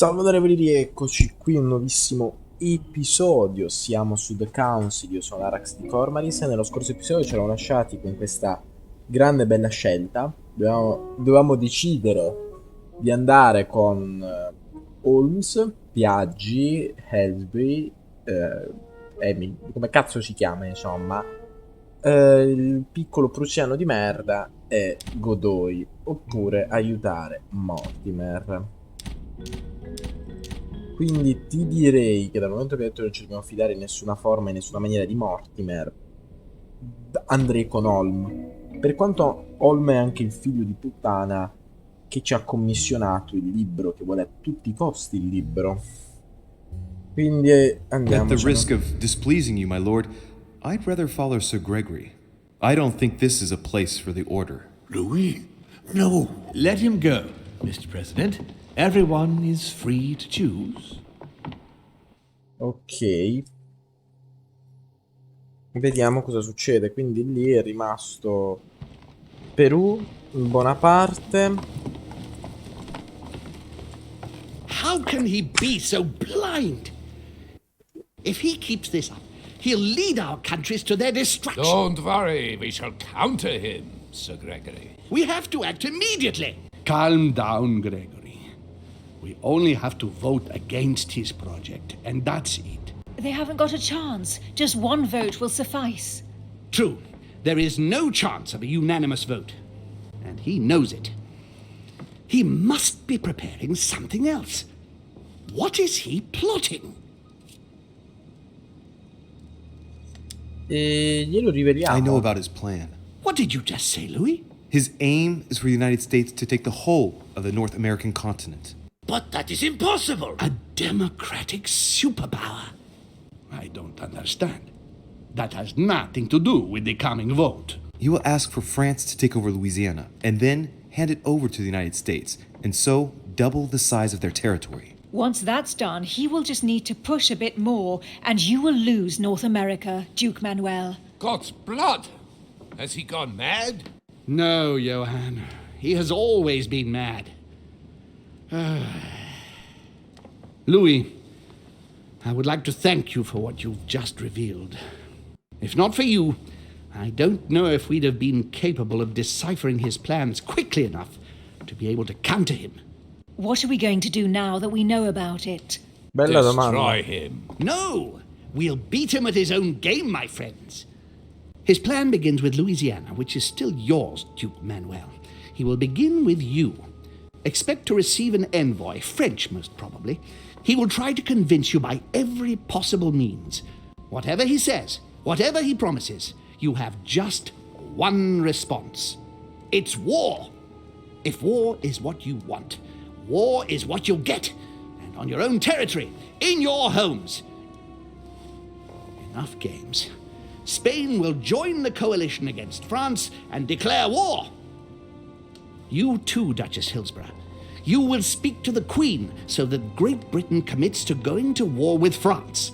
Salve Onorevoli, rieccoci qui un nuovissimo episodio. Siamo su The Council, io sono Arax di Cormaris e nello scorso episodio ci eravamo lasciati con questa grande bella scelta. Dovevamo decidere di andare con Holmes, Piaggi, Helsby, Emily, come cazzo si chiama insomma, il piccolo prussiano di merda e Godoy, oppure aiutare Mortimer. Quindi ti direi che dal momento che hai detto che non ci dobbiamo fidare in nessuna forma, in nessuna maniera di Mortimer, andrei con Holm. Per quanto Holm è anche il figlio di puttana che ci ha commissionato il libro, che vuole a tutti i costi il libro. Quindi andiamo. At the risk of displeasing you, my lord, I'd rather follow Sir Gregory. I don't think this is a place for the order. Louis? No. Let him go, Mr. President. Everyone is free to choose. Ok. Vediamo cosa succede. Quindi lì è rimasto Perù, Bonaparte. How can he be so blind? If he keeps this up, he'll lead our countries to their destruction. Don't worry, we shall counter him, Sir Gregory. We have to act immediately. Calm down, Gregory. We only have to vote against his project, and that's it. They haven't got a chance. Just one vote will suffice. True. There is no chance of a unanimous vote. And he knows it. He must be preparing something else. What is he plotting? Glielo riveliamo. I know about his plan. What did you just say, Louis? His aim is for the United States to take the whole of the North American continent. But that is impossible. A democratic superpower. I don't understand. That has nothing to do with the coming vote. He will ask for France to take over Louisiana, and then hand it over to the United States, and so double the size of their territory. Once that's done, he will just need to push a bit more, and you will lose North America, Duke Manuel. God's blood! Has he gone mad? No, Johann. He has always been mad. Louis, I would like to thank you for what you've just revealed. If not for you, I don't know if we'd have been capable of deciphering his plans quickly enough to be able to counter him. What are we going to do now that we know about it? Bella Destroy domanda. him. No! We'll beat him at his own game, my friends. His plan begins with Louisiana, which is still yours, Duke Manuel. He will begin with you. Expect to receive an envoy, French most probably. He will try to convince you by every possible means. Whatever he says, whatever he promises, you have just one response. It's war. If war is what you want, war is what you'll get. And on your own territory, in your homes. Enough games. Spain will join the coalition against France and declare war. You too, Duchess Hillsborough. You will speak to the Queen so that Great Britain commits to going to war with France.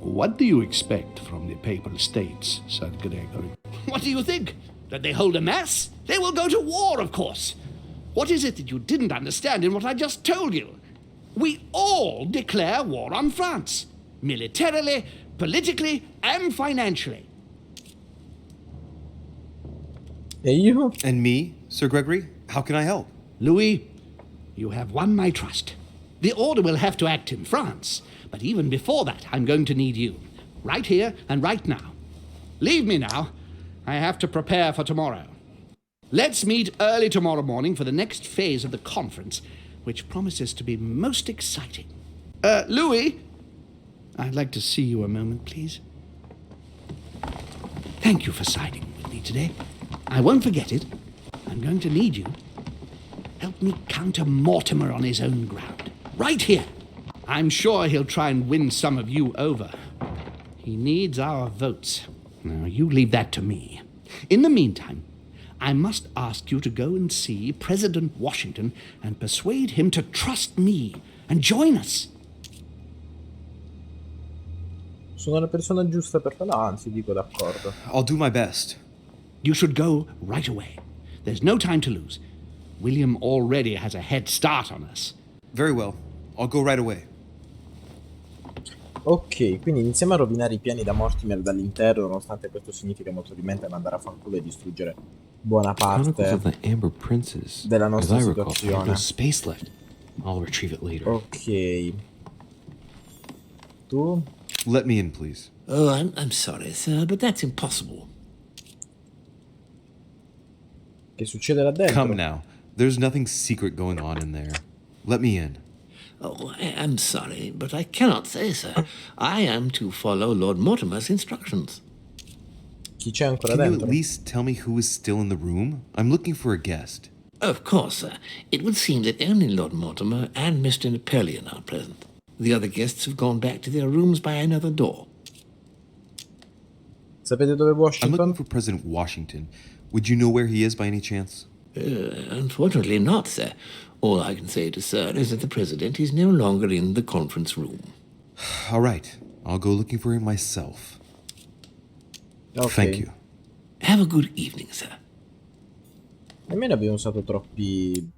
What do you expect from the Papal States, Sir Gregory? What do you think? That they hold a mass? They will go to war, of course. What is it that you didn't understand in what I just told you? We all declare war on France. Militarily, politically, and financially. E io? And me, Sir Gregory? How can I help? Louis, you have won my trust. The order will have to act in France, but even before that, I'm going to need you. Right here and right now. Leave me now. I have to prepare for tomorrow. Let's meet early tomorrow morning for the next phase of the conference, which promises to be most exciting. Louis, I'd like to see you a moment, please. Thank you for siding with me today. I won't forget it. I'm going to need you. Help me counter Mortimer on his own ground. Right here. I'm sure he'll try and win some of you over. He needs our votes. Now, you leave that to me. In the meantime, I must ask you to go and see President Washington and persuade him to trust me and join us. Sono la persona giusta per farlo, anzi dico d'accordo. I'll do my best. You should go right away. There's no time to lose. William already has a head start on us. Very well. I'll go right away. Ok, quindi iniziamo a rovinare i piani da Mortimer dall'interno, nonostante questo significa molto probabilmente mandare a fanculo e distruggere buona Chronicles of parte the Amber Princess. della As nostra I recall, I have situazione. no space left. I'll retrieve it later. Ok. Tu? Let me in, please. Oh, I'm sorry, sir, but that's impossible. Che succede là dentro? Come now. There's nothing secret going on in there. Let me in. Oh, I'm sorry, but I cannot say, sir. I am to follow Lord Mortimer's instructions. Chi c'è ancora Can you dentro? at least tell me who is still in the room? I'm looking for a guest. Of course, sir. It would seem that only Lord Mortimer and Mr. Napoleon are present. The other guests have gone back to their rooms by another door. Sapete dove è I'm looking Washington? for President Washington. Would you know where he is by any chance? Unfortunately not, sir. All I can say to sir is that the president is no longer in the conference room. All right. I'll go looking for him myself. Ok. Thank you. Have a good evening, sir. Nemmeno abbiamo usato troppi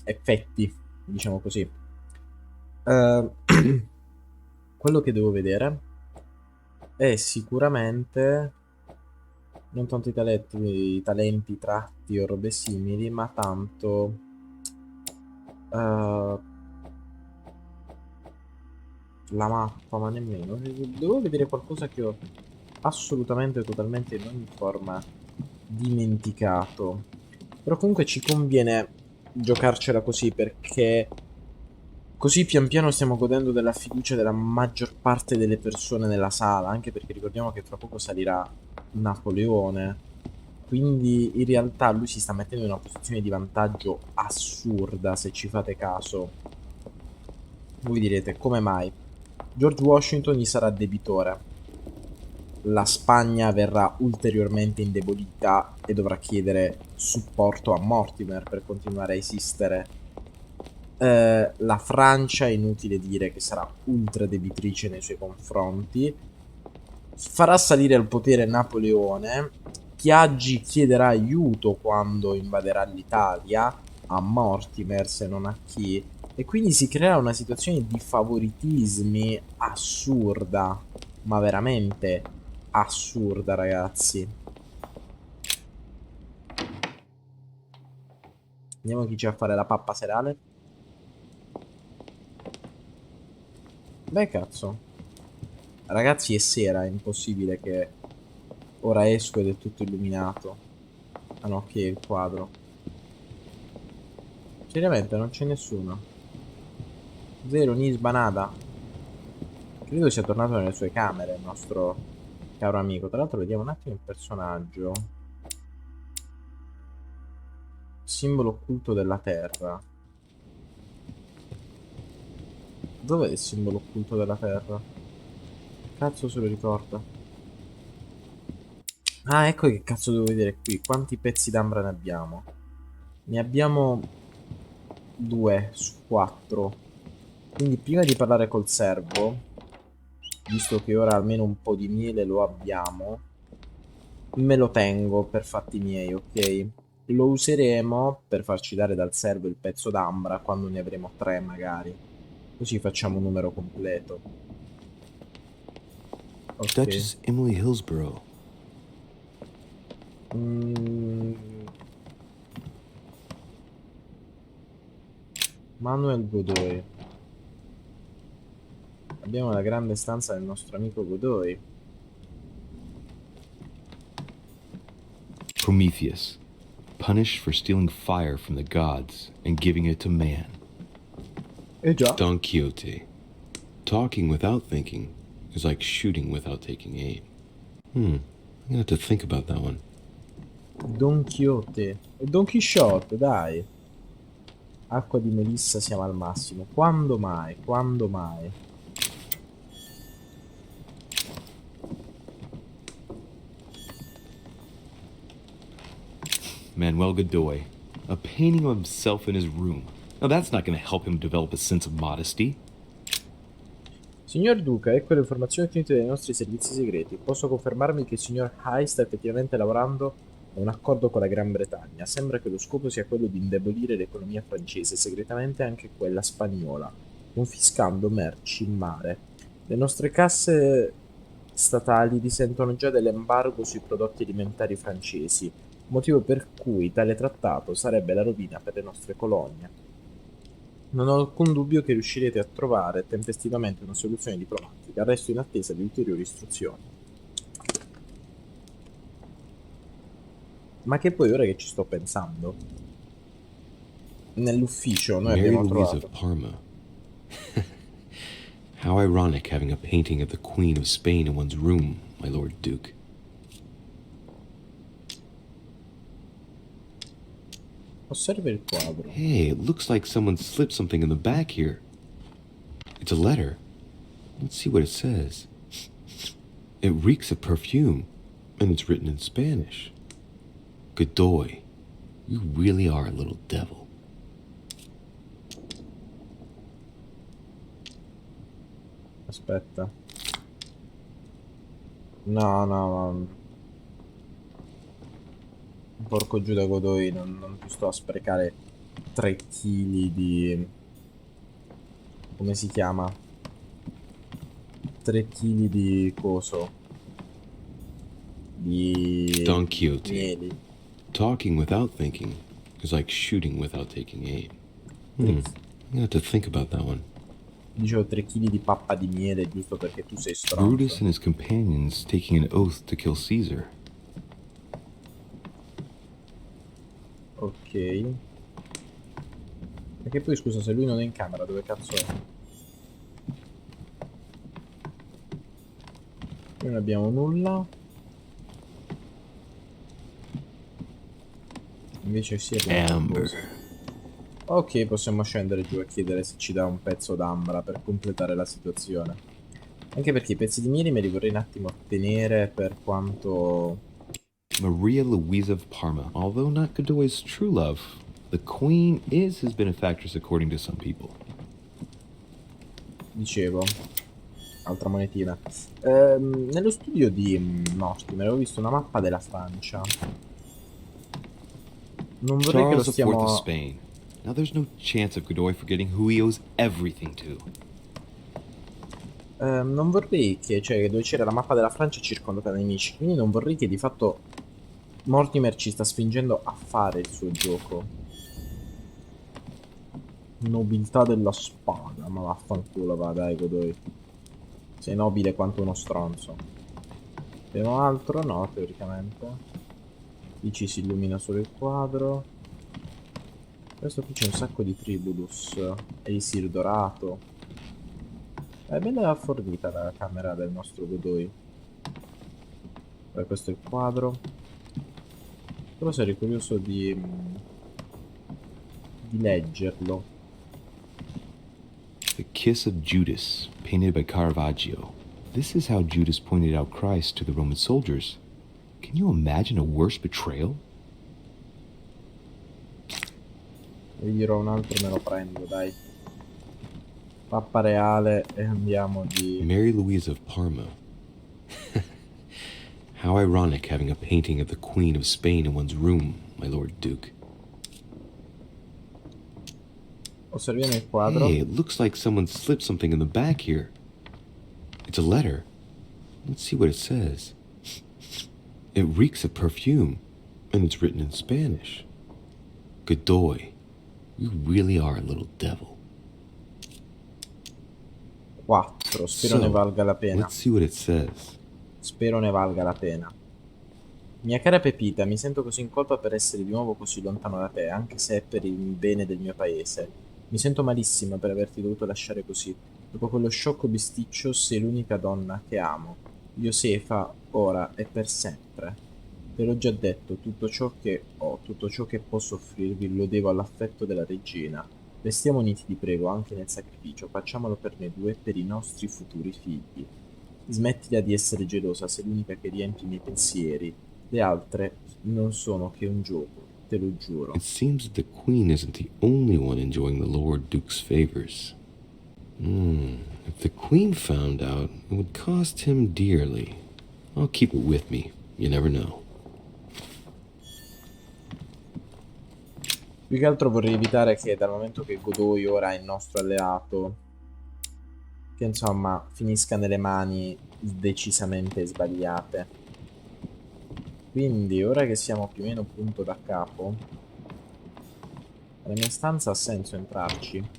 effetti, diciamo così. Quello che devo vedere è sicuramente non tanto i talenti, tratti o robe simili, ma tanto la mappa, ma nemmeno. Devo vedere qualcosa che ho assolutamente, totalmente in ogni forma dimenticato. Però comunque ci conviene giocarcela così, perché così pian piano stiamo godendo della fiducia della maggior parte delle persone nella sala, anche perché ricordiamo che tra poco salirà Napoleone. Quindi in realtà lui si sta mettendo in una posizione di vantaggio assurda, se ci fate caso. Voi direte, come mai? George Washington gli sarà debitore. La Spagna verrà ulteriormente indebolita e dovrà chiedere supporto a Mortimer per continuare a esistere. La Francia, è inutile dire che sarà ultra debitrice nei suoi confronti. Farà salire al potere Napoleone. Chiaggi chiederà aiuto quando invaderà l'Italia, a Mortimer se non a chi, e quindi si crea una situazione di favoritismi assurda, ma veramente assurda, ragazzi. Andiamo chi c'è a fare la pappa serale. Beh, cazzo. Ragazzi, è sera, è impossibile che ora esco ed è tutto illuminato. Ah no, qui è il quadro. Seriamente, non c'è nessuno. Zero, ni sbanata. Credo sia tornato nelle sue camere il nostro caro amico. Tra l'altro vediamo un attimo il personaggio. Simbolo occulto della terra. Dov'è il simbolo occulto della terra? Cazzo se lo ricorda. Ah, ecco che cazzo devo vedere qui. Quanti pezzi d'ambra ne abbiamo? Ne abbiamo 2 su 4. Quindi prima di parlare col servo, visto che ora almeno un po' di miele lo abbiamo, me lo tengo per fatti miei, ok? Lo useremo per farci dare dal servo il pezzo d'ambra quando ne avremo 3 magari. Così facciamo un numero completo. Ok. Duchess Emily Hillsborough. Manuel Godoy. Abbiamo la grande stanza del nostro amico Godoy. Prometheus. Punished for stealing fire from the gods and giving it to man. Già. Don Quixote. Talking without thinking is like shooting without taking aim. I'm gonna have to think about that one. Don Quixote. E Don Quixote, dai. Acqua di melissa siamo al massimo. Quando mai? Quando mai? Manuel Godoy. A painting of himself in his room. Now that's not gonna help him develop a sense of modesty. Signor Duca, ecco le informazioni ottenute dai nostri servizi segreti. Posso confermarmi che il signor High sta effettivamente lavorando un accordo con la Gran Bretagna. Sembra che lo scopo sia quello di indebolire l'economia francese e segretamente anche quella spagnola, confiscando merci in mare. Le nostre casse statali risentono già dell'embargo sui prodotti alimentari francesi, motivo per cui tale trattato sarebbe la rovina per le nostre colonie. Non ho alcun dubbio che riuscirete a trovare tempestivamente una soluzione diplomatica. Resto in attesa di ulteriori istruzioni. Ma che poi, ora che ci sto pensando, nell'ufficio noi Mary abbiamo Louise trovato... of Parma. How ironic having a painting of the Queen of Spain in one's room, my Lord Duke. Osserva il quadro. Hey, it looks like someone slipped something in the back here. It's a letter. Let's see what it says. It reeks of perfume, and it's written in Spanish. Godoy, you really are a little devil. Aspetta. No. Porco Giuda Godoy, non ti sto a sprecare 3 kg di... Come si chiama? 3 kg di coso. Di... Don Quixote. mieli. Talking without thinking is like shooting without taking aim. I'm gonna have to think about that one. Dicevo 3 kg di pappa di miele giusto perché tu sei Brutus stronzo. and his companions taking an oath to kill Caesar. Ok. Perché poi scusa, se lui non è in camera, dove cazzo è? Qui non abbiamo nulla. Invece sì abbiamo qualcosa. Ok, possiamo scendere giù a chiedere se ci dà un pezzo d'ambra per completare la situazione. Anche perché i pezzi di miele me li vorrei un attimo ottenere per quanto... Maria Louisa of Parma. Although not Godoy's true love, the Queen is his benefactress according to some people. Dicevo, altra monetina. Nello studio di Mortimer avevo visto una mappa della Francia. Non vorrei che lo Charles IV of stiamo... Spain. Now there's no chance of Godoy forgetting who he owes everything to. Non vorrei che, cioè, dove c'era la mappa della Francia circondata da nemici, quindi non vorrei che di fatto Mortimer ci sta spingendo a fare il suo gioco. Nobiltà della spada, ma vaffanculo va, dai Godoy. Sei nobile quanto uno stronzo. Abbiamo altro? No, teoricamente. Qui ci si illumina solo il quadro. Questo qui c'è un sacco di tribulus. Elisir dorato. È bella fornita la camera del nostro Godoy. Poi questo è il quadro. Però sarei curioso di leggerlo. The Kiss of Judas, painted by Caravaggio. This is how Judas pointed out Christ to the Roman soldiers. Can you imagine a worse betrayal? E gli dirò un altro, me lo prendo, dai. Pappa reale e andiamo di... Mary Louise of Parma. How ironic having a painting of the Queen of Spain in one's room, my Lord Duke. Osserviamo il quadro. Hey, it looks like someone slipped something in the back here. It's a letter. Let's see what it says. It reeks of perfume, and it's written in Spanish. Godoy, you really are a little devil. 4. Spero ne valga la pena. Let's see what it says. Spero ne valga la pena. Mia cara Pepita, mi sento così in colpa per essere di nuovo così lontano da te, anche se è per il bene del mio paese. Mi sento malissima per averti dovuto lasciare così. Dopo quello sciocco bisticcio sei l'unica donna che amo. Josefa, ora e per sempre. Ve l'ho già detto, tutto ciò che ho, tutto ciò che posso offrirvi lo devo all'affetto della regina. Restiamo uniti, ti prego, anche nel sacrificio. Facciamolo per noi due e per i nostri futuri figli. Smettila di essere gelosa, sei l'unica che riempie i miei pensieri. Le altre non sono che un gioco, te lo giuro. It seems that the Queen isn't the only one enjoying the Lord Duke's favors. If the Queen found out, it would cost him dearly. I'll keep it with me. You never know. Più che altro vorrei evitare che dal momento che Godoy ora è il nostro alleato, che insomma finisca nelle mani decisamente sbagliate. Quindi ora che siamo più o meno punto da capo, nella mia stanza ha senso entrarci.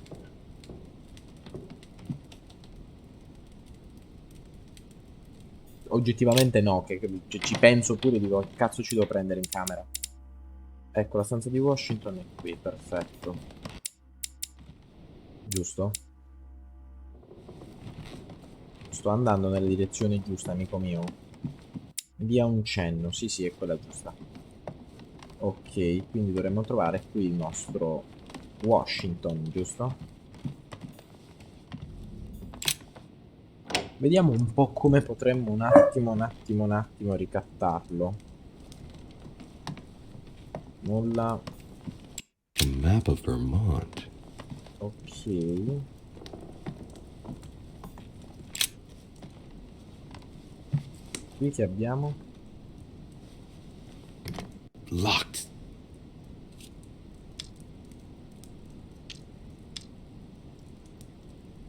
Oggettivamente no, che ci penso pure, dico che cazzo ci devo prendere in camera. Ecco, la stanza di Washington è qui, perfetto. Giusto? Sto andando nella direzione giusta, amico mio. Dia un cenno, sì sì, è quella giusta. Ok, quindi dovremmo trovare qui il nostro Washington, giusto? Vediamo un po' come potremmo un attimo ricattarlo. Nulla. A map of Vermont. Ok. Qui che abbiamo? Locked.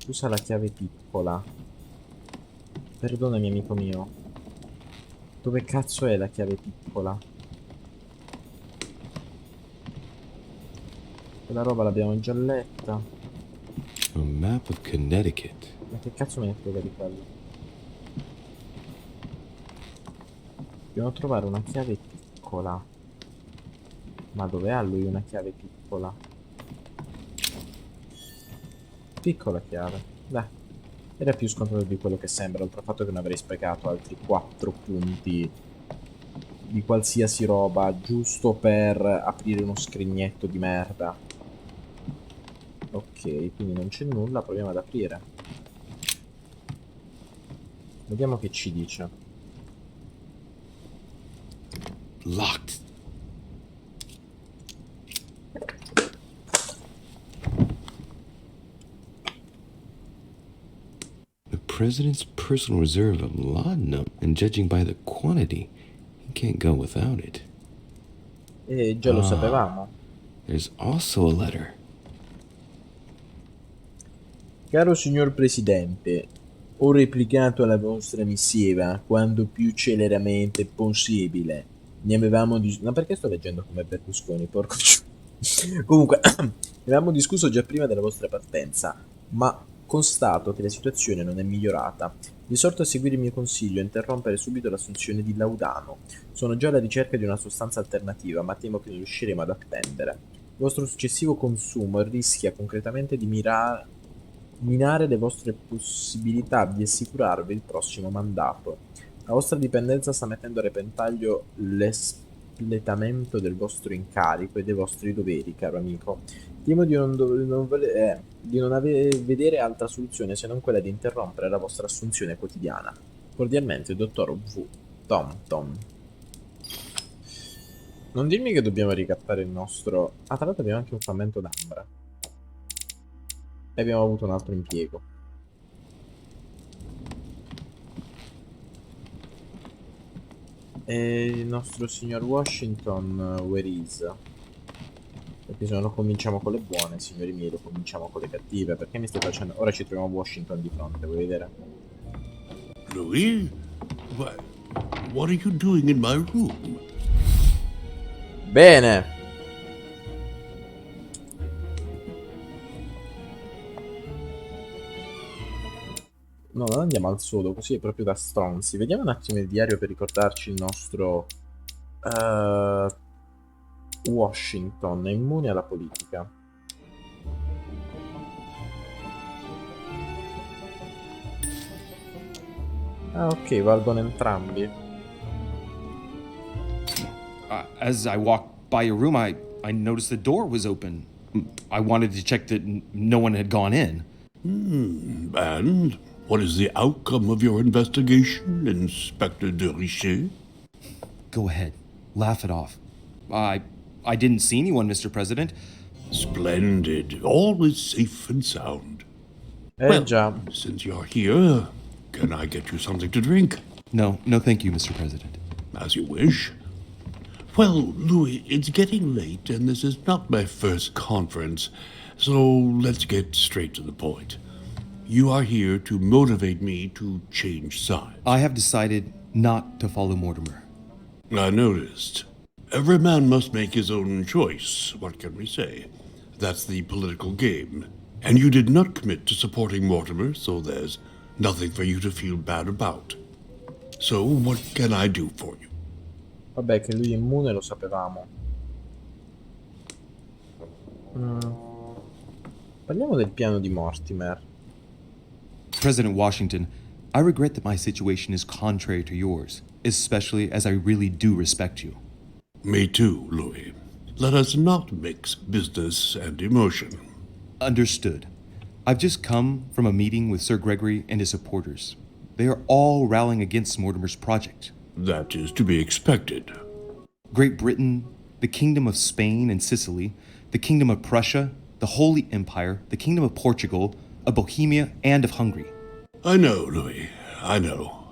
Usa la chiave piccola. Perdonami, amico mio. Dove cazzo è la chiave piccola? Quella roba l'abbiamo già letta. A map of Connecticut. Ma che cazzo me ne frega di quello? Dobbiamo trovare una chiave piccola. Ma dove ha lui una chiave piccola? Piccola chiave. Dai. Era più scontato di quello che sembra, oltre al fatto che non avrei sprecato altri 4 punti di qualsiasi roba giusto per aprire uno scrignetto di merda. Ok, quindi non c'è nulla, proviamo ad aprire. Vediamo che ci dice. Locked. The president's personal reserve of laudanum, and judging by the quantity, he can't go without it. E già lo sapevamo. There's also a letter. Caro signor Presidente, ho replicato la vostra missiva quanto più celeramente possibile. Ne avevamo ma perché sto leggendo come Berlusconi, porco Comunque, ne avevamo discusso già prima della vostra partenza, ma constato che la situazione non è migliorata. Vi esorto a seguire il mio consiglio e interrompere subito l'assunzione di Laudano. Sono già alla ricerca di una sostanza alternativa, ma temo che non riusciremo ad attendere. Il vostro successivo consumo rischia concretamente di minare le vostre possibilità di assicurarvi il prossimo mandato. La vostra dipendenza sta mettendo a repentaglio l'espletamento del vostro incarico e dei vostri doveri, caro amico. Temo di non vedere altra soluzione se non quella di interrompere la vostra assunzione quotidiana. Cordialmente, dottor V. Tom. Non dirmi che dobbiamo ricattare il nostro... Ah, tra l'altro abbiamo anche un frammento d'ambra. E abbiamo avuto un altro impiego. E il nostro signor Washington, where is? Perché se non lo cominciamo con le buone, signori miei, lo cominciamo con le cattive. Perché mi stai facendo... Ora ci troviamo Washington di fronte, vuoi vedere? Louis? What are you doing in my room? Bene! No, non andiamo al sodo, così è proprio da stronzi. Vediamo un attimo il diario per ricordarci il nostro... Washington è immune alla politica. Ah, ok, valgono entrambi. As I walked by your room, I noticed the door was open. I wanted to check that no one had gone in. And what is the outcome of your investigation, Inspector de Richet? Go ahead. Laugh it off. I didn't see anyone, Mr. President. Splendid. All is safe and sound. Già. Since you're here, can I get you something to drink? No, thank you, Mr. President. As you wish. Well, Louis, it's getting late, and this is not my first conference, so let's get straight to the point. You are here to motivate me to change sides. I have decided not to follow Mortimer. I noticed. Every man must make his own choice. What can we say? That's the political game. And you did not commit to supporting Mortimer, so there's nothing for you to feel bad about. So, what can I do for you? Vabbè, che lui è immune lo sapevamo. Parliamo del piano di Mortimer. President Washington, I regret that my situation is contrary to yours, especially as I really do respect you. Me too, Louis. Let us not mix business and emotion. Understood. I've just come from a meeting with Sir Gregory and his supporters. They are all rallying against Mortimer's project. That is to be expected. Great Britain, the Kingdom of Spain and Sicily, the Kingdom of Prussia, the Holy Empire, the Kingdom of Portugal, of Bohemia, and of Hungary. I know, Louis. I know.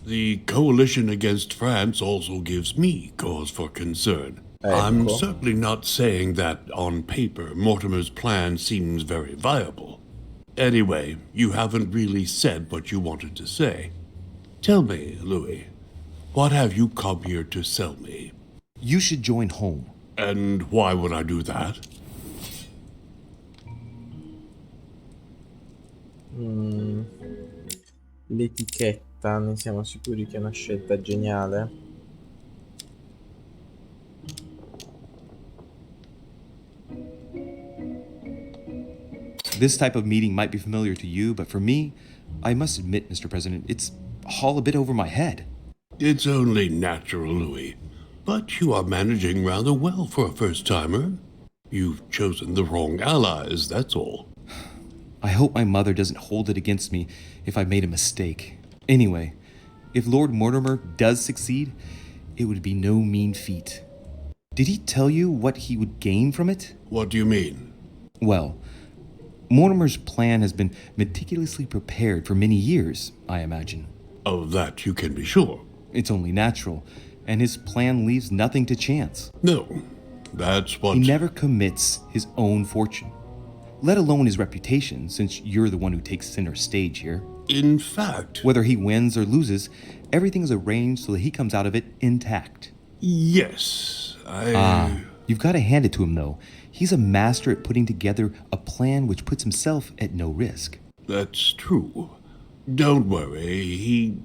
The coalition against France also gives me cause for concern. I'm certainly not saying that, on paper, Mortimer's plan seems very viable. Anyway, you haven't really said what you wanted to say. Tell me, Louis, what have you come here to sell me? You should join home. And why would I do that? L'etichetta, ne siamo sicuri che è una scelta geniale? This type of meeting might be familiar to you, but for me, I must admit, Mr. President, it's all a bit over my head. It's only natural, Louis. But you are managing rather well for a first-timer. You've chosen the wrong allies, that's all. I hope my mother doesn't hold it against me if I made a mistake. Anyway, if Lord Mortimer does succeed, it would be no mean feat. Did he tell you what he would gain from it? What do you mean? Well, Mortimer's plan has been meticulously prepared for many years, I imagine. Of that you can be sure. It's only natural, and his plan leaves nothing to chance. No, that's what... He never commits his own fortune, let alone his reputation, since you're the one who takes center stage here. In fact... Whether he wins or loses, everything is arranged so that he comes out of it intact. Yes, You've got to hand it to him, though. He's a master at putting together a plan which puts himself at no risk. That's true. Don't worry,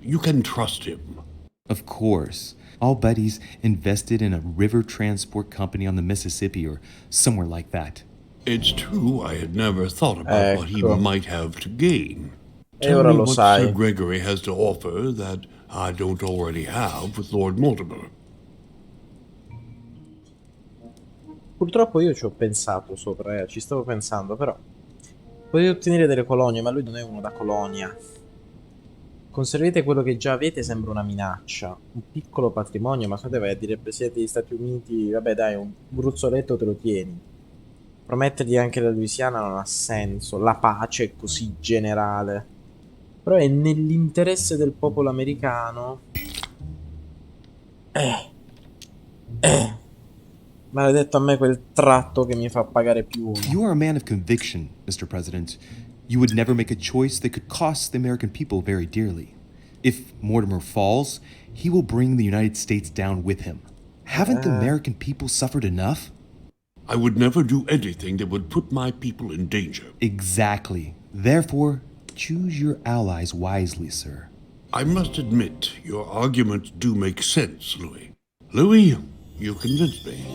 you can trust him. Of course. I'll bet he's invested in a river transport company on the Mississippi or somewhere like that. It's true, I had never thought about what he might have to gain. E Tell ora me lo what sai. Sir Gregory has to offer that I don't already have with Lord Mortimer. Purtroppo io ci ho pensato sopra, ci stavo pensando, però potete ottenere delle colonie, ma lui non è uno da colonia. Conservate quello che già avete, sembra una minaccia. Un piccolo patrimonio, ma cosa vai a dire al Presidente degli Stati Uniti? Vabbè dai, un gruzzoletto te lo tieni. Promettergli anche la Louisiana non ha senso, la pace è così generale. Però è nell'interesse del popolo americano. Maledetto a me quel tratto che mi fa pagare più uno. You are a man of conviction, Mr. President. You would never make a choice that could cost the American people very dearly. If Mortimer falls, he will bring the United States down with him. Haven't the American people suffered enough? I would never do anything that would put my people in danger. Exactly. Therefore, choose your allies wisely, sir. I must admit, your arguments do make sense, Louis. Louis, you convinced me.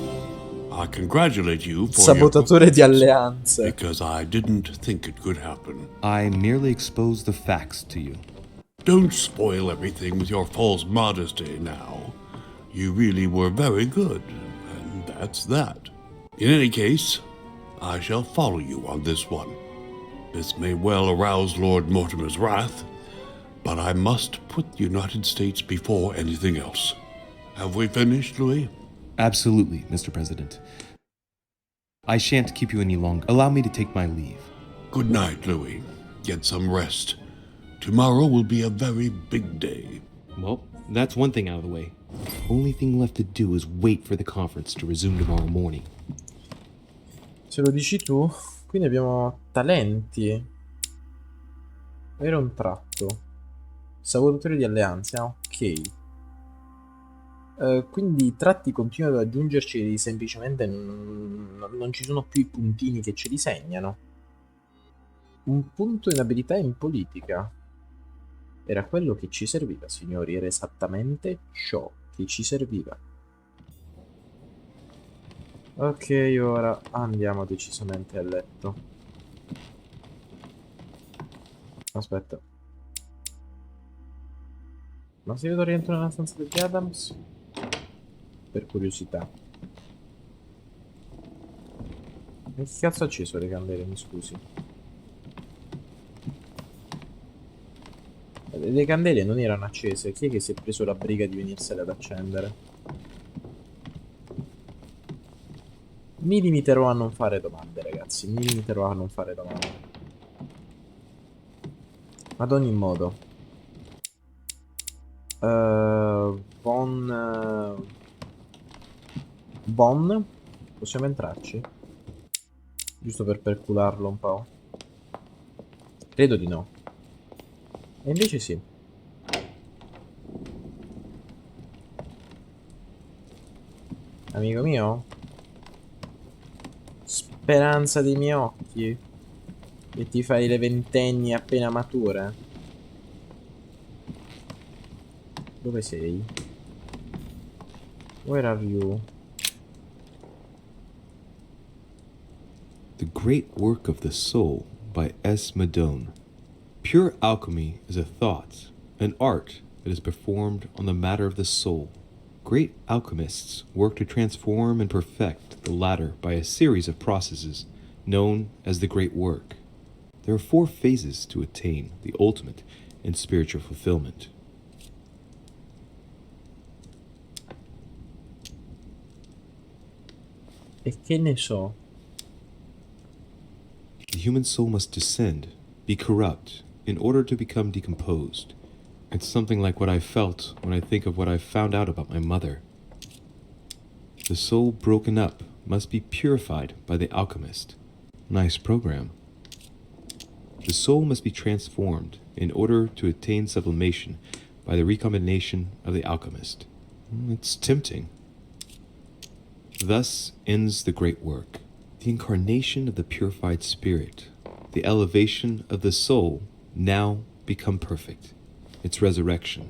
I congratulate you for Sabotatore di Alleanze. because I didn't think it could happen. I merely exposed the facts to you. Don't spoil everything with your false modesty now. You really were very good, and that's that. In any case, I shall follow you on this one. This may well arouse Lord Mortimer's wrath, but I must put the United States before anything else. Have we finished, Louis? Absolutely, Mr. President. I shan't keep you any longer. Allow me to take my leave. Good night, Louis. Get some rest. Tomorrow will be a very big day. Well, that's one thing out of the way. only thing left to do is wait for the conference to resume tomorrow morning. Se lo dici tu, quindi abbiamo talenti. Era un tratto. Sabotatore di Alleanze, ok. Quindi i tratti continuano ad aggiungerci, semplicemente non ci sono più i puntini che ce li segnano. Un punto in abilità in politica. Era quello che ci serviva, signori, era esattamente ciò che ci serviva. Ok, ora andiamo decisamente a letto. Aspetta. Ma se io rientro nella stanza degli Adams? Per curiosità. E che cazzo ha acceso le candele, mi scusi? Le candele non erano accese, chi è che si è preso la briga di venirsele ad accendere? Mi limiterò a non fare domande, ragazzi, mi limiterò a non fare domande. Ad ogni modo. Bon, possiamo entrarci? Giusto per percularlo un po'. Credo di no. E invece sì. Amico mio? Speranza dei miei occhi? E ti fai le ventenni appena mature? Dove sei? Where are you? The Great Work of the Soul by S. Madone. Pure alchemy is a thought, an art that is performed on the matter of the soul. Great alchemists work to transform and perfect the latter by a series of processes known as the Great Work. There are 4 phases to attain the ultimate in spiritual fulfillment. E che ne so? The human soul must descend, be corrupt, in order to become decomposed. It's something like what I felt when I think of what I found out about my mother. The soul broken up must be purified by the alchemist. Nice program. The soul must be transformed in order to attain sublimation by the recombination of the alchemist. It's tempting. Thus ends the great work. The incarnation of the purified spirit, the elevation of the soul, now become perfect. Its resurrection,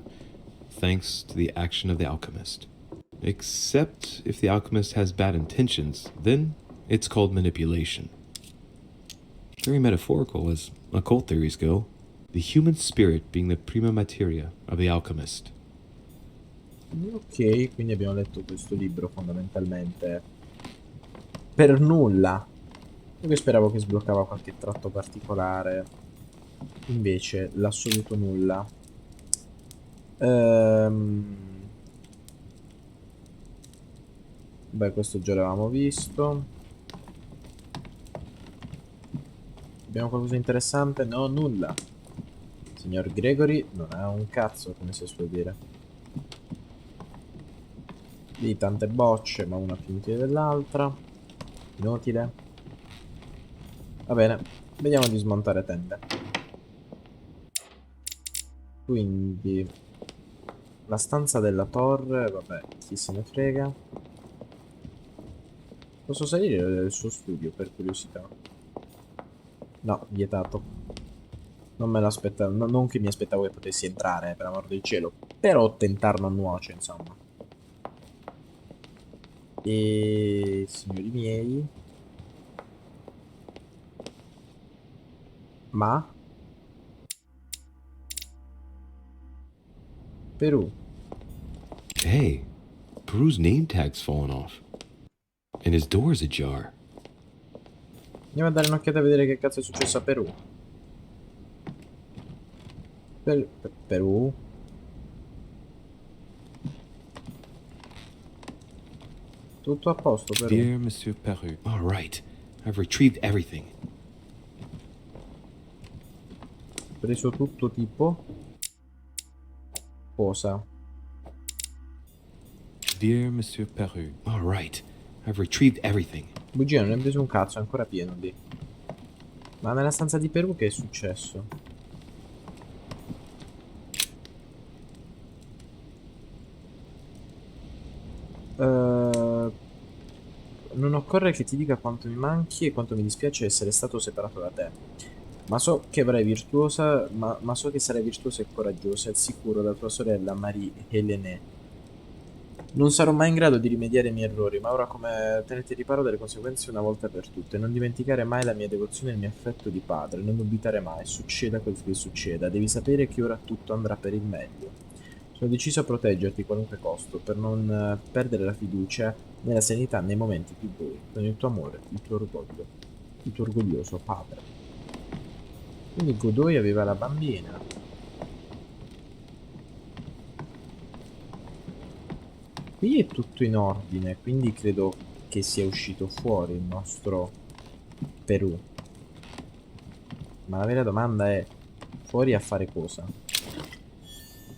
thanks to the action of the alchemist. Except if the alchemist has bad intentions, then it's called manipulation. Very metaphorical as occult theories go. The human spirit being the prima materia of the alchemist. Ok, quindi abbiamo letto questo libro fondamentalmente per nulla. Io speravo che sbloccava qualche tratto particolare, invece l'assoluto nulla. Beh, questo già l'avevamo visto. Abbiamo qualcosa di interessante? No, nulla. Signor Gregory non ha un cazzo, come si suol dire. Lì tante bocce, ma una più inutile dell'altra. Inutile. Va bene, vediamo di smontare tende. Quindi la stanza della torre, vabbè, chi se ne frega. Posso salire nel suo studio per curiosità? No, vietato. Non me l'aspettavo, non che mi aspettavo che potessi entrare, per amor del cielo. Però tentar non nuoce, insomma. E signori miei, ma Perù. Hey, Peru's name tag's fallen off. And his door's ajar. Andiamo a dare un'occhiata a vedere che cazzo è successo a Perù. Perù? Tutto a posto, Perù. Dear Monsieur Peru. All right, I've retrieved everything. Preso tutto tipo. Cosa? Dear Monsieur Peru. All right. I've retrieved everything. Bugia, non ne ho preso un cazzo, è ancora pieno lì. Ma nella stanza di Perù che è successo? Non occorre che ti dica quanto mi manchi e quanto mi dispiace essere stato separato da te. Ma so che avrai virtuosa, ma so che sarai virtuosa e coraggiosa, al sicuro da tua sorella Marie-Hélène. Non sarò mai in grado di rimediare ai miei errori, ma ora come tenete riparo delle conseguenze una volta per tutte. Non dimenticare mai la mia devozione e il mio affetto di padre, non dubitare mai, succeda quel che succeda. Devi sapere che ora tutto andrà per il meglio. Sono deciso a proteggerti a qualunque costo, per non perdere la fiducia nella serenità nei momenti più bui, con il tuo amore, il tuo orgoglio, il tuo orgoglioso padre. Quindi Godoy aveva la bambina. Qui è tutto in ordine, quindi credo che sia uscito fuori il nostro Perù. Ma la vera domanda è, fuori a fare cosa?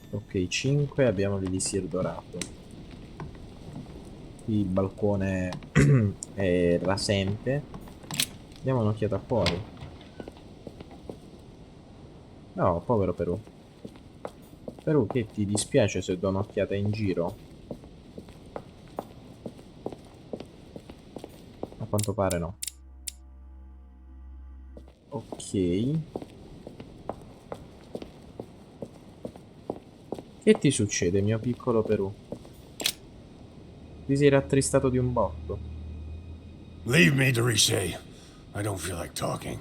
Ok, 5, abbiamo l'elisir dorato. Qui il balcone è rasente. Diamo un'occhiata fuori. No, povero Perù. Perù, che ti dispiace se do un'occhiata in giro? A quanto pare no. Ok. Che ti succede, mio piccolo Perù? Ti sei rattristato di un botto. Leave me, de Richet. I don't feel like talking.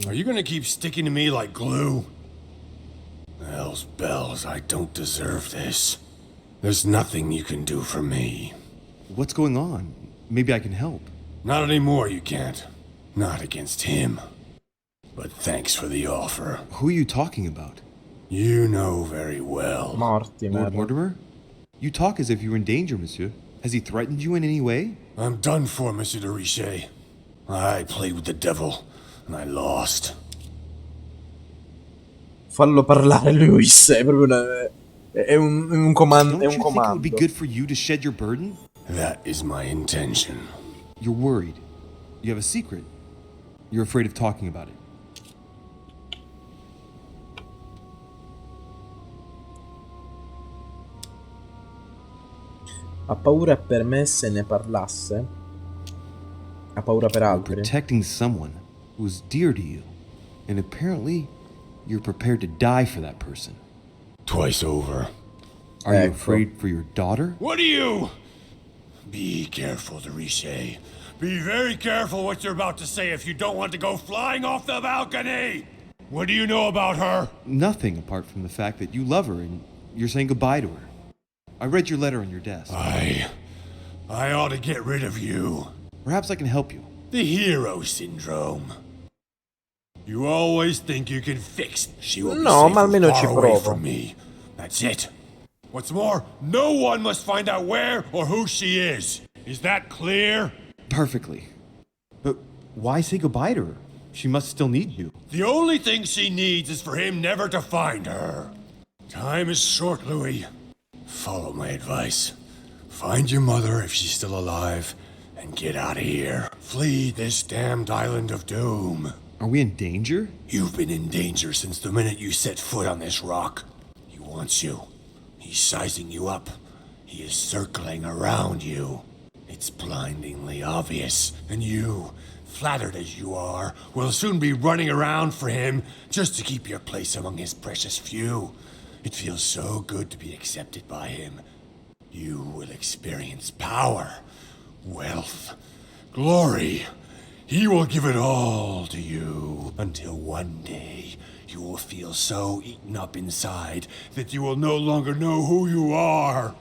Are you gonna keep sticking to me like glue? Hell's bells, I don't deserve this. There's nothing you can do for me. What's going on? Maybe I can help. Not anymore, you can't. Not against him. But thanks for the offer. Who are you talking about? You know very well. Mortimer. Lord Mortimer? You talk as if you were in danger, monsieur. Has he threatened you in any way? I'm done for, Monsieur de Richet. I played with the devil, and I lost. Fallo parlare, Luis. È proprio un comando. Don't È you un think it would be comando. good for you to shed your burden? That is my intention. You're worried. You have a secret. You're afraid of talking about it. Ha paura per me se ne parlasse? Ha paura per You're altri? protecting someone who's dear to you. And apparently, you're prepared to die for that person. Twice over. Are you Ecco. afraid for your daughter? What are you? Be careful, de Richet. Be very careful what you're about to say if you don't want to go flying off the balcony! What do you know about her? Nothing apart from the fact that you love her and you're saying goodbye to her. I read your letter on your desk. I ought to get rid of you. Perhaps I can help you. The hero syndrome. You always think you can fix. She will be No, safe ma almeno far ci away provo. from me. That's it. What's more, no one must find out where or who she is. Is that clear? Perfectly. But why say goodbye to her? She must still need you. The only thing she needs is for him never to find her. Time is short, Louis. Follow my advice. Find your mother if she's still alive, and get out of here. Flee this damned island of doom. Are we in danger? You've been in danger since the minute you set foot on this rock. He wants you. He's sizing you up. He is circling around you. It's blindingly obvious, and you, flattered as you are, will soon be running around for him just to keep your place among his precious few. It feels so good to be accepted by him. You will experience power, wealth, glory. He will give it all to you until one day you will feel so eaten up inside that you will no longer know who you are.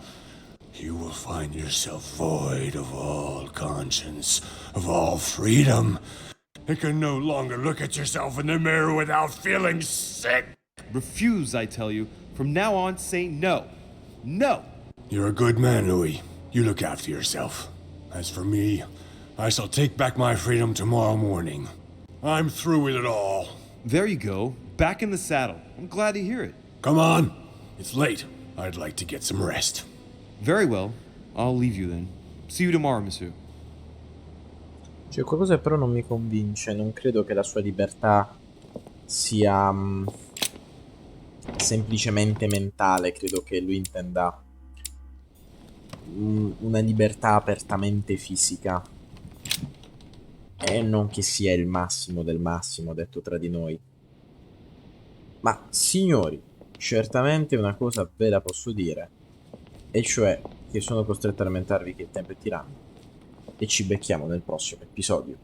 You will find yourself void of all conscience, of all freedom, and can no longer look at yourself in the mirror without feeling sick. Refuse, I tell you. From now on, say no. No! You're a good man, Louis. You look after yourself. As for me, I shall take back my freedom tomorrow morning. I'm through with it all. There you go. Back in the saddle. I'm glad to hear it. Come on. It's late. I'd like to get some rest. Very well. I'll leave you then. See you tomorrow, monsieur. C'è qualcosa che però non mi convince. Non credo che la sua libertà sia semplicemente mentale. Credo che lui intenda una libertà apertamente fisica. E non che sia il massimo del massimo, detto tra di noi. Ma, signori, certamente una cosa ve la posso dire. E cioè che sono costretto a lamentarvi che il tempo è tiranno. E ci becchiamo nel prossimo episodio.